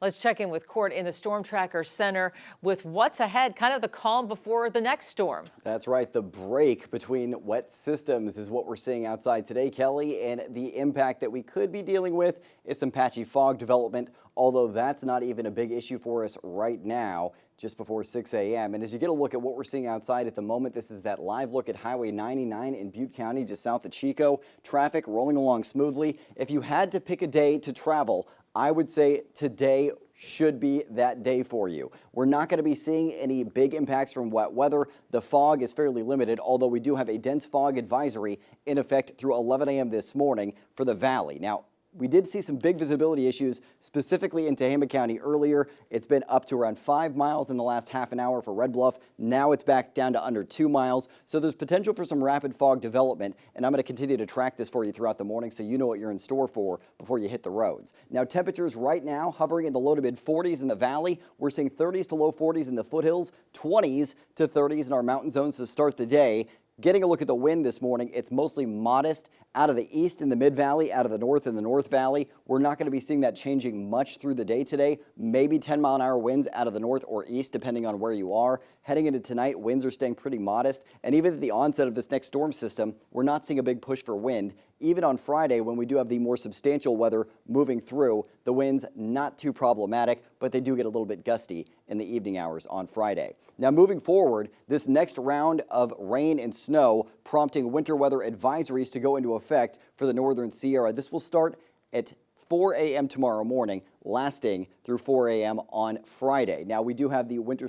Let's check in with Court in the Storm Tracker Center with what's ahead, kind of the calm before the next storm. That's right. The break between wet systems is what we're seeing outside today, Kelly, and the impact that we could be dealing with is some patchy fog development, although that's not even a big issue for us right now, just before 6 a.m. And as you get a look at what we're seeing outside at the moment, this is that live look at Highway 99 in Butte County, just south of Chico. Traffic rolling along smoothly. If you had to pick a day to travel, I would say today should be that day for you. We're not going to be seeing any big impacts from wet weather. The fog is fairly limited, although we do have a dense fog advisory in effect through 11 a.m. this morning for the valley. Now, we did see some big visibility issues specifically in Tehama County earlier. It's been up to around 5 miles in the last half an hour for Red Bluff. Now it's back down to under 2 miles. So there's potential for some rapid fog development, and I'm going to continue to track this for you throughout the morning so you know what you're in store for before you hit the roads. Now, temperatures right now hovering in the low to mid 40s in the valley. We're seeing 30s to low 40s in the foothills, 20s to 30s in our mountain zones to start the day. Getting a look at the wind this morning, it's mostly modest out of the east in the mid-valley, out of the north in the north valley. We're not going to be seeing that changing much through the day today. Maybe 10-mile-an-hour winds out of the north or east, depending on where you are. Heading into tonight, winds are staying pretty modest. And even at the onset of this next storm system, we're not seeing a big push for wind. Even on Friday, when we do have the more substantial weather moving through, the winds not too problematic, but they do get a little bit gusty in the evening hours on Friday. Now, moving forward, this next round of rain and snow prompting winter weather advisories to go into effect for the northern Sierra. This will start at 4 a.m. tomorrow morning, lasting through 4 a.m. on Friday. Now, we do have the winter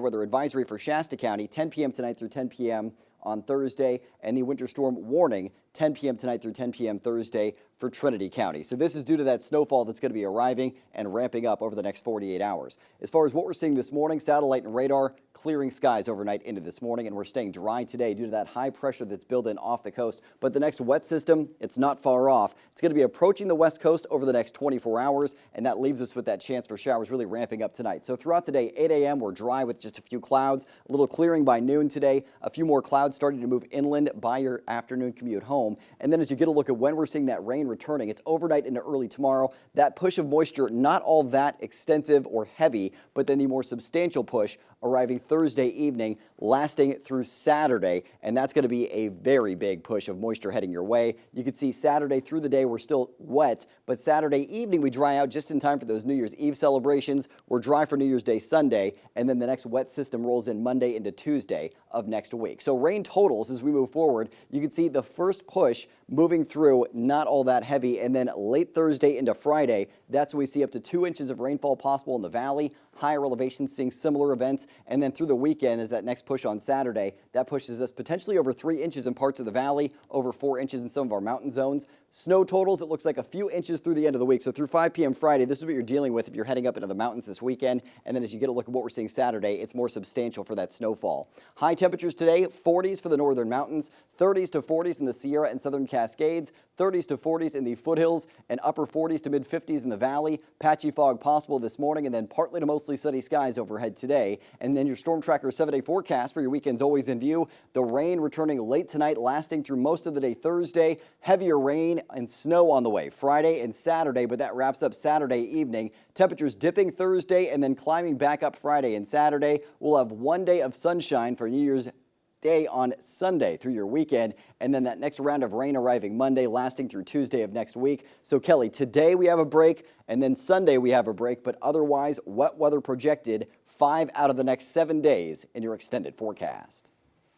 weather advisory for Shasta County, 10 p.m. tonight through 10 p.m. on Thursday, and the winter storm warning, 10 p.m. tonight through 10 p.m. Thursday for Trinity County. So this is due to that snowfall that's going to be arriving and ramping up over the next 48 hours. As far as what we're seeing this morning, satellite and radar clearing skies overnight into this morning, and we're staying dry today due to that high pressure that's built in off the coast. But the next wet system, it's not far off. It's going to be approaching the west coast over the next 24 hours, and that leaves us with that chance for showers really ramping up tonight. So throughout the day, 8 a.m., we're dry with just a few clouds, a little clearing by noon today, a few more clouds starting to move inland by your afternoon commute home. And then as you get a look at when we're seeing that rain returning, it's overnight into early tomorrow. That push of moisture, not all that extensive or heavy, but then the more substantial push arriving Thursday evening, lasting through Saturday. And that's going to be a very big push of moisture heading your way. You can see Saturday through the day, we're still wet, but Saturday evening, we dry out just in time for those New Year's Eve celebrations. We're dry for New Year's Day Sunday, and then the next wet system rolls in Monday into Tuesday of next week. So rain totals as we move forward, you can see the first push moving through, not all that heavy, and then late Thursday into Friday, that's when we see up to 2 inches of rainfall possible in the valley. Higher elevations seeing similar events, and then through the weekend is that next push on Saturday. That pushes us potentially over 3 inches in parts of the valley, over 4 inches in some of our mountain zones. Snow totals, it looks like a few inches through the end of the week. So through 5 p.m. Friday, this is what you're dealing with if you're heading up into the mountains this weekend. And then as you get a look at what we're seeing Saturday, it's more substantial for that snowfall. High temperatures today, 40s for the northern mountains, 30s to 40s in the Sierra and southern Cascades, 30s to 40s in the foothills, and upper 40s to mid 50s in the valley. Patchy fog possible this morning, and then partly to mostly sunny skies overhead today. And then your Storm Tracker 7-day forecast for your weekend's always in view. The rain returning late tonight, lasting through most of the day Thursday. Heavier rain and snow on the way Friday and Saturday, but that wraps up Saturday evening. Temperatures dipping Thursday and then climbing back up Friday and Saturday. We'll have 1 day of sunshine for New Year's Day on Sunday through your weekend, and then that next round of rain arriving Monday, lasting through Tuesday of next week. So Kelly, today we have a break, and then Sunday we have a break, but otherwise wet weather projected 5 out of the next 7 days in your extended forecast.